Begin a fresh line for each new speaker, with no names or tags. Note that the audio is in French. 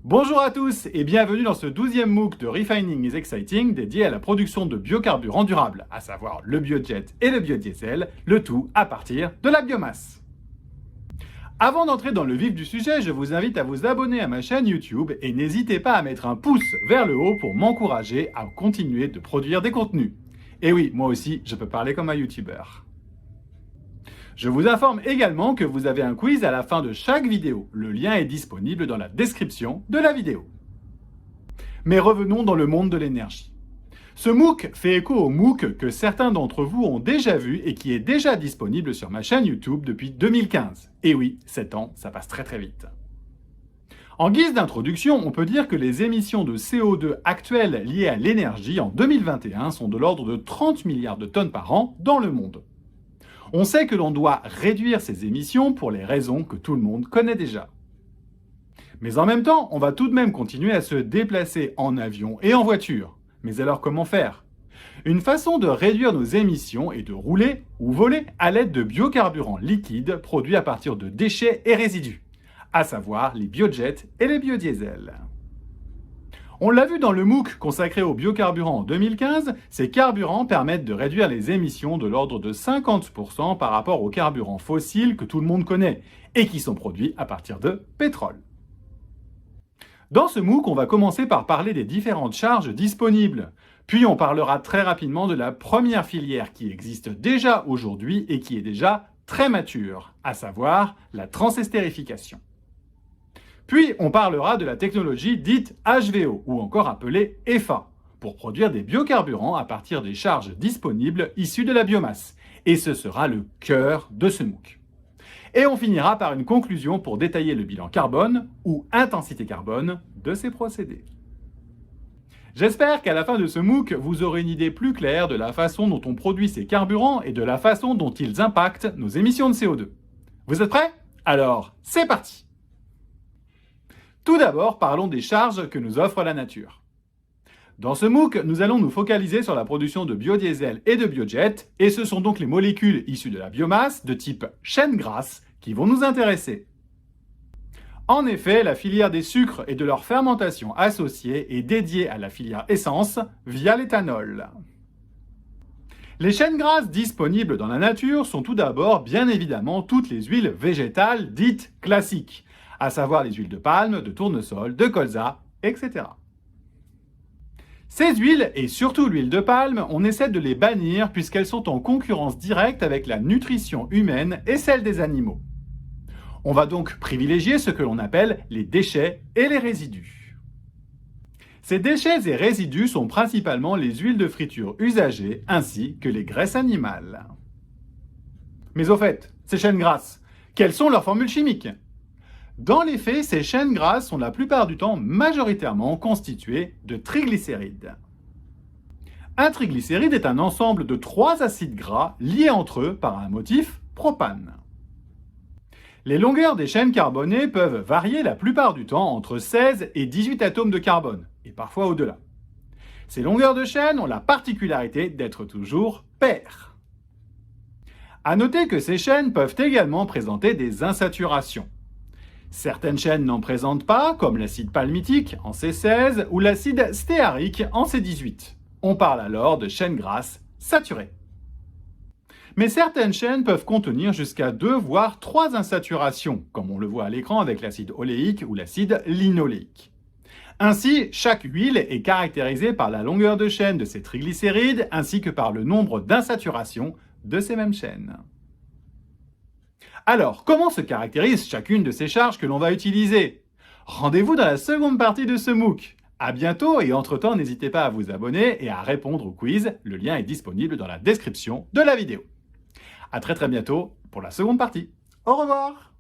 Bonjour à tous et bienvenue dans ce 12e MOOC de Refining is Exciting dédié à la production de biocarburants durables, à savoir le biojet et le biodiesel, le tout à partir de la biomasse. Avant d'entrer dans le vif du sujet, je vous invite à vous abonner à ma chaîne YouTube et n'hésitez pas à mettre un pouce vers le haut pour m'encourager à continuer de produire des contenus. Et oui, moi aussi, je peux parler comme un YouTuber. Je vous informe également que vous avez un quiz à la fin de chaque vidéo. Le lien est disponible dans la description de la vidéo. Mais revenons dans le monde de l'énergie. Ce MOOC fait écho au MOOC que certains d'entre vous ont déjà vu et qui est déjà disponible sur ma chaîne YouTube depuis 2015. Et oui, 7 ans, ça passe très vite. En guise d'introduction, on peut dire que les émissions de CO2 actuelles liées à l'énergie en 2021 sont de l'ordre de 30 milliards de tonnes par an dans le monde. On sait que l'on doit réduire ces émissions pour les raisons que tout le monde connaît déjà. Mais en même temps, on va tout de même continuer à se déplacer en avion et en voiture. Mais alors comment faire? Une façon de réduire nos émissions est de rouler ou voler à l'aide de biocarburants liquides produits à partir de déchets et résidus, à savoir les biojets et les biodiesels. On l'a vu dans le MOOC consacré aux biocarburants en 2015, ces carburants permettent de réduire les émissions de l'ordre de 50% par rapport aux carburants fossiles que tout le monde connaît et qui sont produits à partir de pétrole. Dans ce MOOC, on va commencer par parler des différentes charges disponibles. Puis on parlera très rapidement de la première filière qui existe déjà aujourd'hui et qui est déjà très mature, à savoir la transestérification. Puis, on parlera de la technologie dite HVO, ou encore appelée EFA, pour produire des biocarburants à partir des charges disponibles issues de la biomasse. Et ce sera le cœur de ce MOOC. Et on finira par une conclusion pour détailler le bilan carbone, ou intensité carbone, de ces procédés. J'espère qu'à la fin de ce MOOC, vous aurez une idée plus claire de la façon dont on produit ces carburants et de la façon dont ils impactent nos émissions de CO2. Vous êtes prêts? Alors, c'est parti! Tout d'abord, parlons des charges que nous offre la nature. Dans ce MOOC, nous allons nous focaliser sur la production de biodiesel et de biojet, et ce sont donc les molécules issues de la biomasse de type chaîne grasse qui vont nous intéresser. En effet, la filière des sucres et de leur fermentation associée est dédiée à la filière essence via l'éthanol. Les chaînes grasses disponibles dans la nature sont tout d'abord bien évidemment toutes les huiles végétales dites classiques, à savoir les huiles de palme, de tournesol, de colza, etc. Ces huiles, et surtout l'huile de palme, on essaie de les bannir puisqu'elles sont en concurrence directe avec la nutrition humaine et celle des animaux. On va donc privilégier ce que l'on appelle les déchets et les résidus. Ces déchets et résidus sont principalement les huiles de friture usagées ainsi que les graisses animales. Mais au fait, ces chaînes grasses, quelles sont leurs formules chimiques ? Dans les faits, ces chaînes grasses sont la plupart du temps majoritairement constituées de triglycérides. Un triglycéride est un ensemble de 3 acides gras liés entre eux par un motif propane. Les longueurs des chaînes carbonées peuvent varier la plupart du temps entre 16 et 18 atomes de carbone, et parfois au-delà. Ces longueurs de chaîne ont la particularité d'être toujours paires. À noter que ces chaînes peuvent également présenter des insaturations. Certaines chaînes n'en présentent pas, comme l'acide palmitique en C16 ou l'acide stéarique en C18. On parle alors de chaînes grasses saturées. Mais certaines chaînes peuvent contenir jusqu'à 2 voire 3 insaturations, comme on le voit à l'écran avec l'acide oléique ou l'acide linoléique. Ainsi, chaque huile est caractérisée par la longueur de chaîne de ses triglycérides ainsi que par le nombre d'insaturations de ces mêmes chaînes. Alors, comment se caractérise chacune de ces charges que l'on va utiliser? Rendez-vous dans la seconde partie de ce MOOC. À bientôt et entre-temps, n'hésitez pas à vous abonner et à répondre au quiz. Le lien est disponible dans la description de la vidéo. À très bientôt pour la seconde partie. Au revoir!